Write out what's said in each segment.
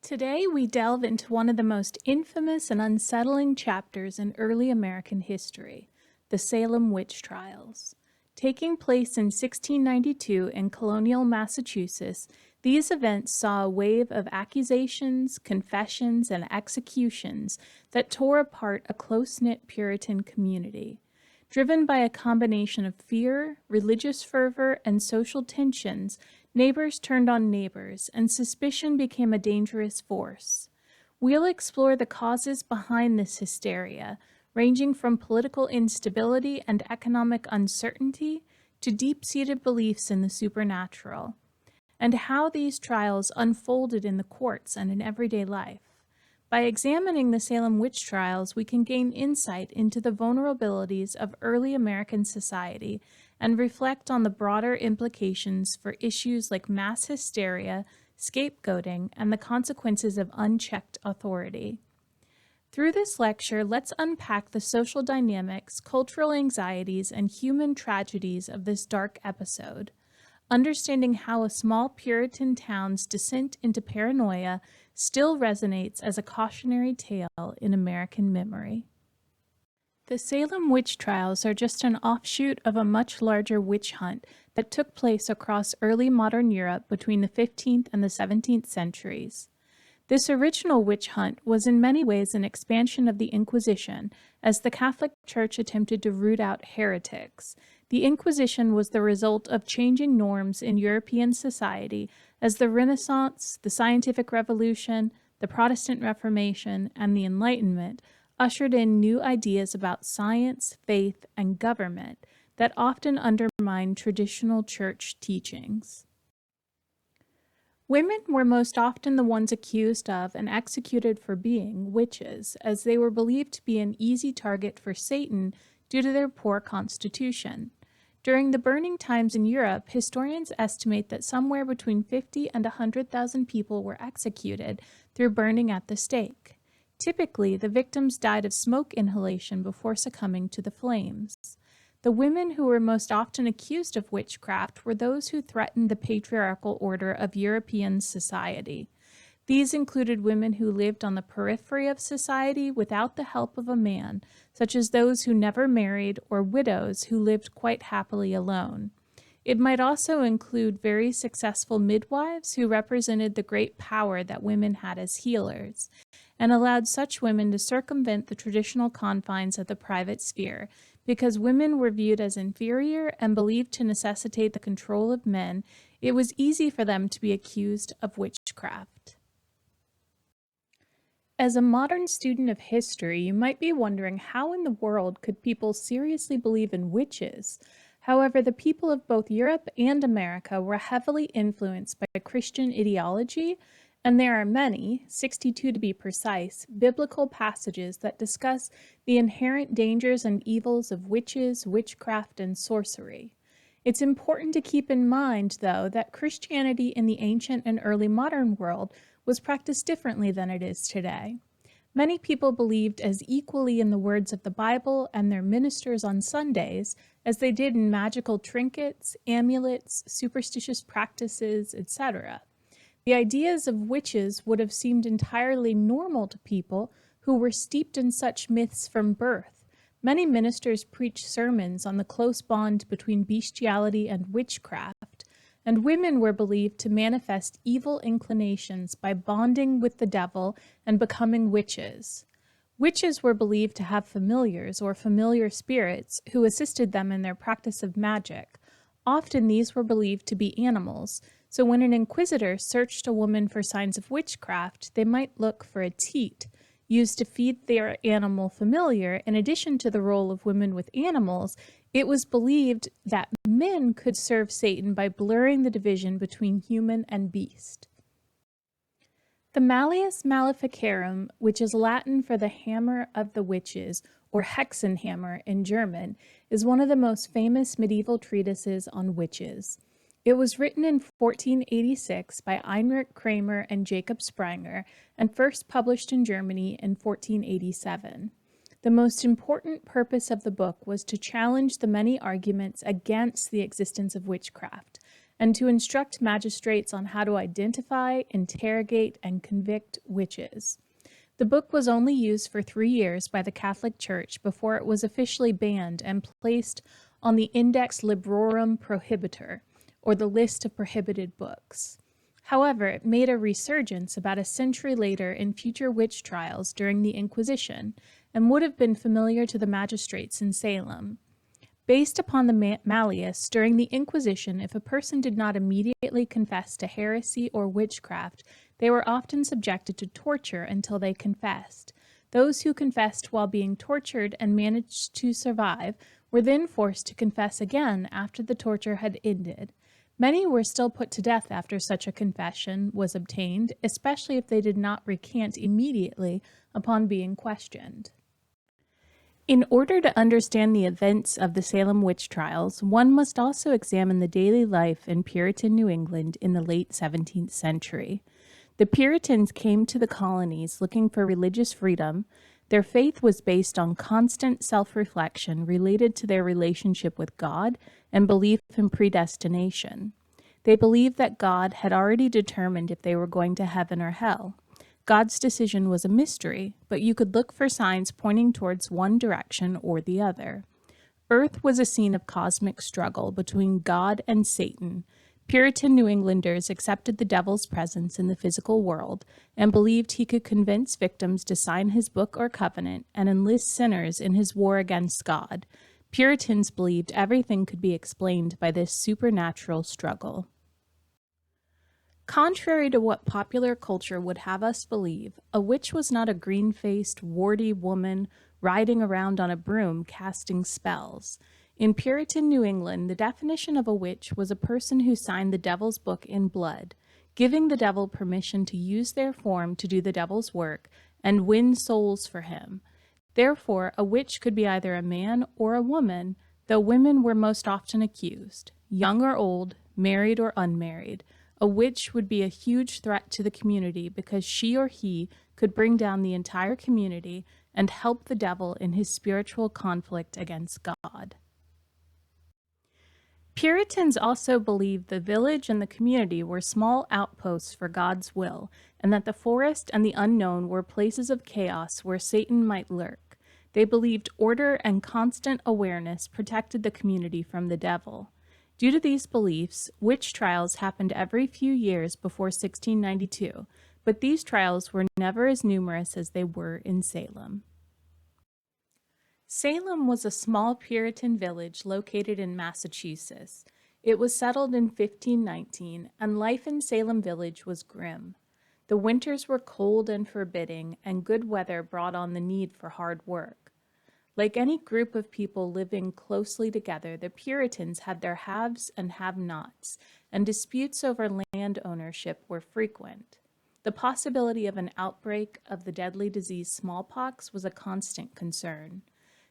Today, we delve into one of the most infamous and unsettling chapters in early American history, the Salem Witch Trials. Taking place in 1692 in colonial Massachusetts, these events saw a wave of accusations, confessions, and executions that tore apart a close-knit Puritan community. Driven by a combination of fear, religious fervor, and social tensions, neighbors turned on neighbors, and suspicion became a dangerous force. We'll explore the causes behind this hysteria, ranging from political instability and economic uncertainty to deep-seated beliefs in the supernatural, and how these trials unfolded in the courts and in everyday life. By examining the Salem Witch Trials, we can gain insight into the vulnerabilities of early American society and reflect on the broader implications for issues like mass hysteria, scapegoating, and the consequences of unchecked authority. Through this lecture, let's unpack the social dynamics, cultural anxieties, and human tragedies of this dark episode, understanding how a small Puritan town's descent into paranoia still resonates as a cautionary tale in American memory. The Salem Witch Trials are just an offshoot of a much larger witch hunt that took place across early modern Europe between the 15th and the 17th centuries. This original witch hunt was in many ways an expansion of the Inquisition, as the Catholic Church attempted to root out heretics. The Inquisition was the result of changing norms in European society as the Renaissance, the Scientific Revolution, the Protestant Reformation, and the Enlightenment ushered in new ideas about science, faith, and government that often undermined traditional church teachings. Women were most often the ones accused of and executed for being witches, as they were believed to be an easy target for Satan due to their poor constitution. During the burning times in Europe, historians estimate that somewhere between 50 and 100,000 people were executed through burning at the stake. Typically, the victims died of smoke inhalation before succumbing to the flames. The women who were most often accused of witchcraft were those who threatened the patriarchal order of European society. These included women who lived on the periphery of society without the help of a man, such as those who never married or widows who lived quite happily alone. It might also include very successful midwives who represented the great power that women had as healers, and allowed such women to circumvent the traditional confines of the private sphere. Because women were viewed as inferior and believed to necessitate the control of men, it was easy for them to be accused of witchcraft. As a modern student of history, you might be wondering how in the world could people seriously believe in witches? However, the people of both Europe and America were heavily influenced by Christian ideology, and there are many, 62 to be precise, biblical passages that discuss the inherent dangers and evils of witches, witchcraft, and sorcery. It's important to keep in mind, though, that Christianity in the ancient and early modern world was practiced differently than it is today. Many people believed as equally in the words of the Bible and their ministers on Sundays as they did in magical trinkets, amulets, superstitious practices, etc. The ideas of witches would have seemed entirely normal to people who were steeped in such myths from birth. Many ministers preached sermons on the close bond between bestiality and witchcraft, and women were believed to manifest evil inclinations by bonding with the devil and becoming witches. Witches were believed to have familiars or familiar spirits who assisted them in their practice of magic. Often these were believed to be animals, so when an inquisitor searched a woman for signs of witchcraft, they might look for a teat, used to feed their animal familiar. In addition to the role of women with animals, it was believed that men could serve Satan by blurring the division between human and beast. The Malleus Maleficarum, which is Latin for the hammer of the witches, or Hexenhammer in German, is one of the most famous medieval treatises on witches. It was written in 1486 by Heinrich Kramer and Jacob Sprenger, and first published in Germany in 1487. The most important purpose of the book was to challenge the many arguments against the existence of witchcraft, and to instruct magistrates on how to identify, interrogate, and convict witches. The book was only used for 3 years by the Catholic Church before it was officially banned and placed on the Index Librorum Prohibitor, or the list of prohibited books. However, it made a resurgence about a century later in future witch trials during the Inquisition, and would have been familiar to the magistrates in Salem. Based upon the Malleus, during the Inquisition, if a person did not immediately confess to heresy or witchcraft, they were often subjected to torture until they confessed. Those who confessed while being tortured and managed to survive were then forced to confess again after the torture had ended. Many were still put to death after such a confession was obtained, especially if they did not recant immediately upon being questioned. In order to understand the events of the Salem Witch Trials, one must also examine the daily life in Puritan New England in the late 17th century. The Puritans came to the colonies looking for religious freedom. Their faith was based on constant self-reflection related to their relationship with God and belief in predestination. They believed that God had already determined if they were going to heaven or hell. God's decision was a mystery, but you could look for signs pointing towards one direction or the other. Earth was a scene of cosmic struggle between God and Satan. Puritan New Englanders accepted the devil's presence in the physical world and believed he could convince victims to sign his book or covenant and enlist sinners in his war against God. Puritans believed everything could be explained by this supernatural struggle. Contrary to what popular culture would have us believe, a witch was not a green-faced, warty woman riding around on a broom casting spells. In Puritan New England, the definition of a witch was a person who signed the devil's book in blood, giving the devil permission to use their form to do the devil's work and win souls for him. Therefore, a witch could be either a man or a woman, though women were most often accused, young or old, married or unmarried. A witch would be a huge threat to the community because she or he could bring down the entire community and help the devil in his spiritual conflict against God. Puritans also believed the village and the community were small outposts for God's will, and that the forest and the unknown were places of chaos where Satan might lurk. They believed order and constant awareness protected the community from the devil. Due to these beliefs, witch trials happened every few years before 1692, but these trials were never as numerous as they were in Salem. Salem was a small Puritan village located in Massachusetts. It was settled in 1519, and life in Salem village was grim. The winters were cold and forbidding, and good weather brought on the need for hard work. Like any group of people living closely together, the Puritans had their haves and have-nots, and disputes over land ownership were frequent. The possibility of an outbreak of the deadly disease smallpox was a constant concern.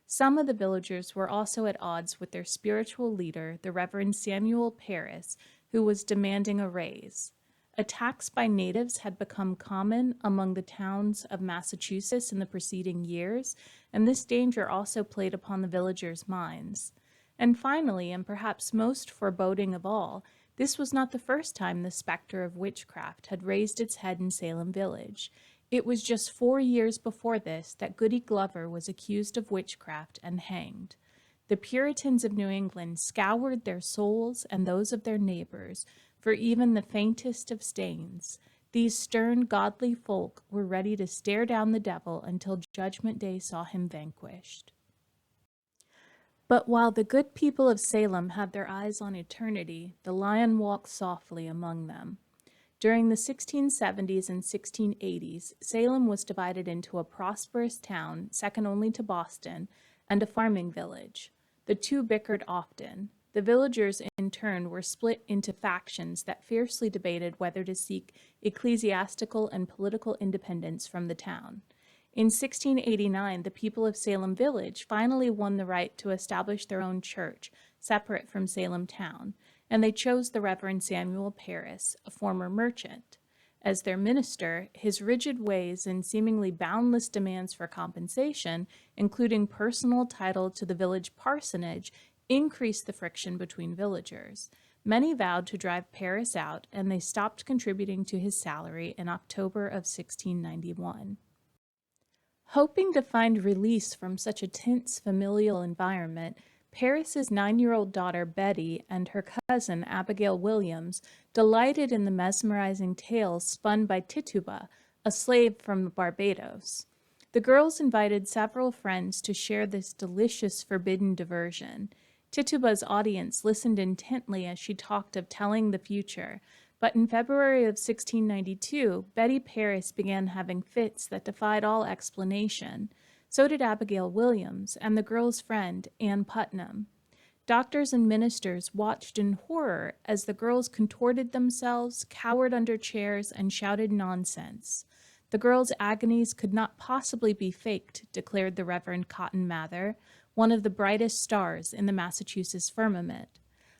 Some of the villagers were also at odds with their spiritual leader, the Reverend Samuel Parris, who was demanding a raise. Attacks by natives had become common among the towns of Massachusetts in the preceding years, and this danger also played upon the villagers' minds. And finally, and perhaps most foreboding of all, this was not the first time the specter of witchcraft had raised its head in Salem village. It was just 4 years before this that Goody Glover was accused of witchcraft and hanged. The Puritans of New England scoured their souls and those of their neighbors for even the faintest of stains. These stern, godly folk were ready to stare down the devil until Judgment Day saw him vanquished. But while the good people of Salem had their eyes on eternity, the lion walked softly among them. During the 1670s and 1680s, Salem was divided into a prosperous town, second only to Boston, and a farming village. The two bickered often. The villagers, in turn, were split into factions that fiercely debated whether to seek ecclesiastical and political independence from the town. In 1689, the people of Salem Village finally won the right to establish their own church, separate from Salem town, and they chose the Reverend Samuel Parris, a former merchant. As their minister, his rigid ways and seemingly boundless demands for compensation, including personal title to the village parsonage, increased the friction between villagers. Many vowed to drive Paris out, and they stopped contributing to his salary in October of 1691. Hoping to find release from such a tense familial environment, Paris's 9-year-old daughter Betty and her cousin Abigail Williams delighted in the mesmerizing tales spun by Tituba, a slave from Barbados. The girls invited several friends to share this delicious forbidden diversion. Tituba's audience listened intently as she talked of telling the future, but in February of 1692, Betty Paris began having fits that defied all explanation. So did Abigail Williams and the girl's friend, Ann Putnam. Doctors and ministers watched in horror as the girls contorted themselves, cowered under chairs, and shouted nonsense. The girls' agonies could not possibly be faked, declared the Reverend Cotton Mather, one of the brightest stars in the Massachusetts firmament.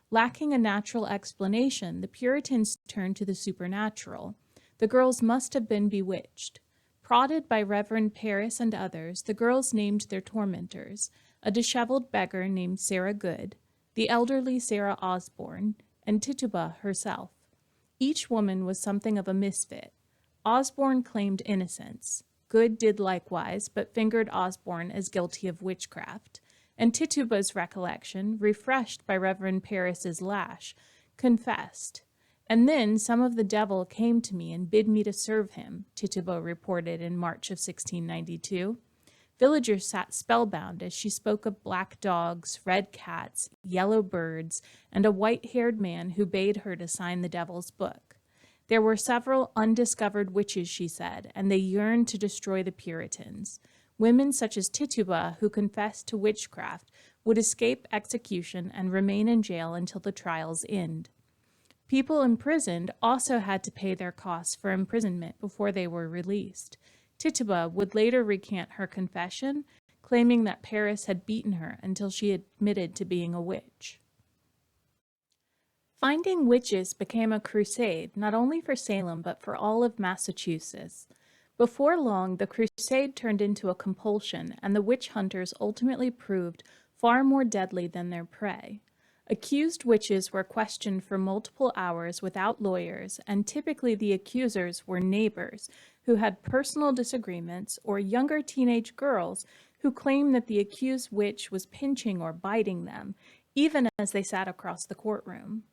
Lacking a natural explanation, the Puritans turned to the supernatural. The girls must have been bewitched. Prodded by Reverend Paris and others, the girls named their tormentors, a disheveled beggar named Sarah Good, the elderly Sarah Osborne, and Tituba herself. Each woman was something of a misfit. Osborne claimed innocence. Good did likewise, but fingered Osborne as guilty of witchcraft. And Tituba's recollection, refreshed by Reverend Paris's lash, confessed. And then some of the devil came to me and bid me to serve him, Tituba reported in March of 1692. Villagers sat spellbound as she spoke of black dogs, red cats, yellow birds, and a white-haired man who bade her to sign the devil's book. There were several undiscovered witches, she said, and they yearned to destroy the Puritans. Women such as Tituba, who confessed to witchcraft, would escape execution and remain in jail until the trial's end. People imprisoned also had to pay their costs for imprisonment before they were released. Tituba would later recant her confession, claiming that Paris had beaten her until she admitted to being a witch. Finding witches became a crusade not only for Salem but for all of Massachusetts. Before long, the crusade turned into a compulsion, and the witch hunters ultimately proved far more deadly than their prey. Accused witches were questioned for multiple hours without lawyers, and typically the accusers were neighbors who had personal disagreements or younger teenage girls who claimed that the accused witch was pinching or biting them, even as they sat across the courtroom.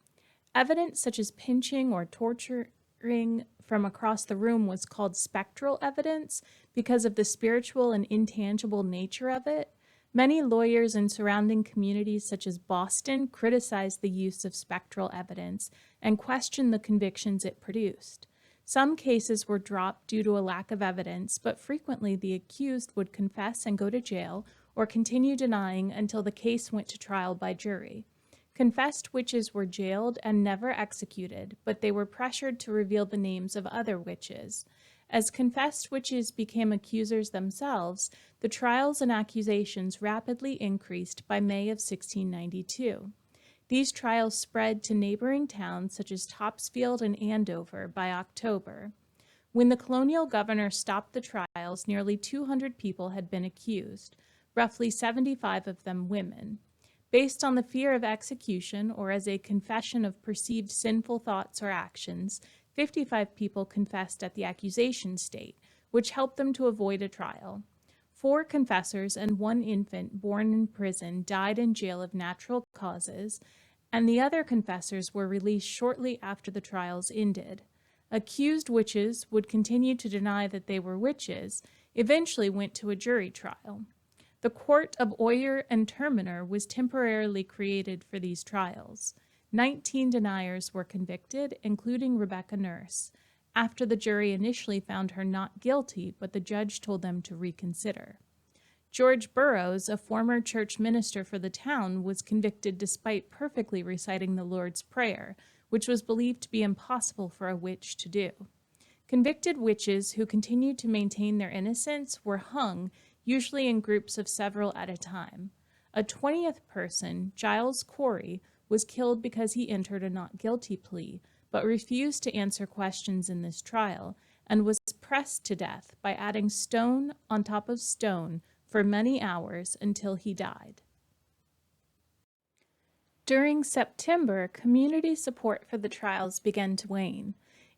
Evidence such as pinching or torturing from across the room was called spectral evidence because of the spiritual and intangible nature of it. Many lawyers in surrounding communities such as Boston criticized the use of spectral evidence and questioned the convictions it produced. Some cases were dropped due to a lack of evidence, but frequently the accused would confess and go to jail or continue denying until the case went to trial by jury. Confessed witches were jailed and never executed, but they were pressured to reveal the names of other witches. As confessed witches became accusers themselves, the trials and accusations rapidly increased by May of 1692. These trials spread to neighboring towns such as Topsfield and Andover by October. When the colonial governor stopped the trials, nearly 200 people had been accused, roughly 75 of them women. Based on the fear of execution or as a confession of perceived sinful thoughts or actions, 55 people confessed at the accusation state, which helped them to avoid a trial. 4 confessors and 1 infant born in prison died in jail of natural causes, and the other confessors were released shortly after the trials ended. Accused witches would continue to deny that they were witches, eventually went to a jury trial. The court of Oyer and Terminer was temporarily created for these trials. 19 deniers were convicted, including Rebecca Nurse, after the jury initially found her not guilty, but the judge told them to reconsider. George Burroughs, a former church minister for the town, was convicted despite perfectly reciting the Lord's Prayer, which was believed to be impossible for a witch to do. Convicted witches who continued to maintain their innocence were hung, usually in groups of several at a time. A 20th person, Giles Corey, was killed because he entered a not guilty plea, but refused to answer questions in this trial, and was pressed to death by adding stone on top of stone for many hours until he died. During September, community support for the trials began to wane.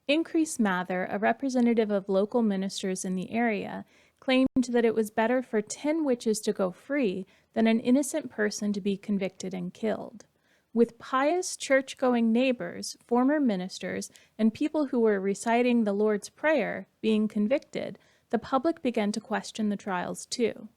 Increase Mather, a representative of local ministers in the area, claimed that it was better for 10 witches to go free than an innocent person to be convicted and killed. With pious church-going neighbors, former ministers, and people who were reciting the Lord's Prayer being convicted, the public began to question the trials too.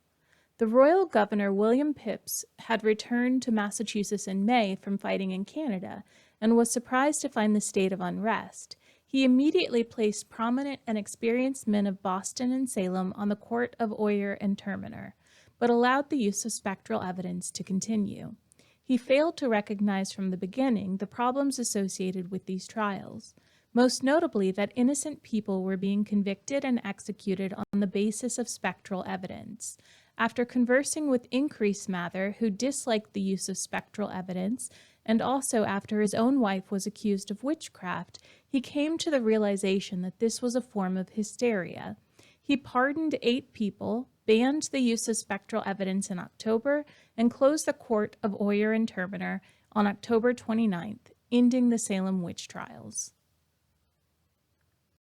The royal governor, William Phips, had returned to Massachusetts in May from fighting in Canada and was surprised to find the state of unrest. He immediately placed prominent and experienced men of Boston and Salem on the court of Oyer and Terminer, but allowed the use of spectral evidence to continue. He failed to recognize from the beginning the problems associated with these trials, most notably that innocent people were being convicted and executed on the basis of spectral evidence. After conversing with Increase Mather, who disliked the use of spectral evidence, and also after his own wife was accused of witchcraft, he came to the realization that this was a form of hysteria. He pardoned 8 people, banned the use of spectral evidence in October, and closed the court of Oyer and Terminer on October 29th, ending the Salem Witch Trials.